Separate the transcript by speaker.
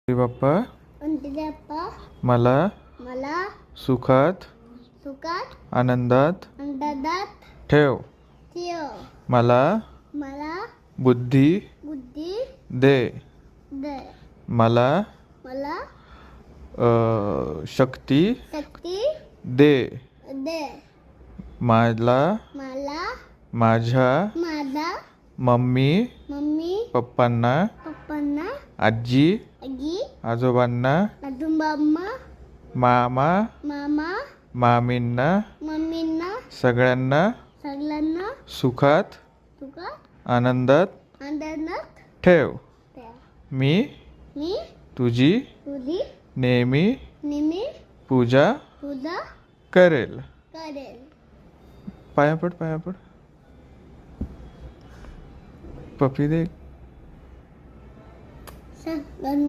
Speaker 1: बाप्पा
Speaker 2: बाप्पा
Speaker 1: मला
Speaker 2: मला
Speaker 1: सुखात
Speaker 2: सुखात
Speaker 1: आनंदात
Speaker 2: आनंदात
Speaker 1: ठेव.
Speaker 2: ठेव.
Speaker 1: मला
Speaker 2: मला
Speaker 1: बुद्धी
Speaker 2: बुद्धी
Speaker 1: दे.
Speaker 2: दे.
Speaker 1: मला
Speaker 2: मला
Speaker 1: शक्ती
Speaker 2: शक्ती
Speaker 1: दे.
Speaker 2: दे.
Speaker 1: मला
Speaker 2: मला
Speaker 1: माझ्या
Speaker 2: माझा
Speaker 1: मम्मी
Speaker 2: मम्मी
Speaker 1: पप्पांना
Speaker 2: पप्पांना
Speaker 1: आजी
Speaker 2: आजी
Speaker 1: आजोबांना
Speaker 2: आजोबा
Speaker 1: मामा
Speaker 2: मामा
Speaker 1: मामींना
Speaker 2: मम्मींना
Speaker 1: सगळ्यांना
Speaker 2: सगळ्यांना
Speaker 1: सुखात
Speaker 2: सुखात
Speaker 1: आनंदात
Speaker 2: आनंदात
Speaker 1: ठेव.
Speaker 2: ठेव.
Speaker 1: मी
Speaker 2: मी
Speaker 1: तुझी
Speaker 2: तुझी
Speaker 1: नेहमी
Speaker 2: नेहमी
Speaker 1: पूजा
Speaker 2: पूजा
Speaker 1: करेल.
Speaker 2: करेल.
Speaker 1: पाया पड पप्पी दे.
Speaker 2: सगळ्यांना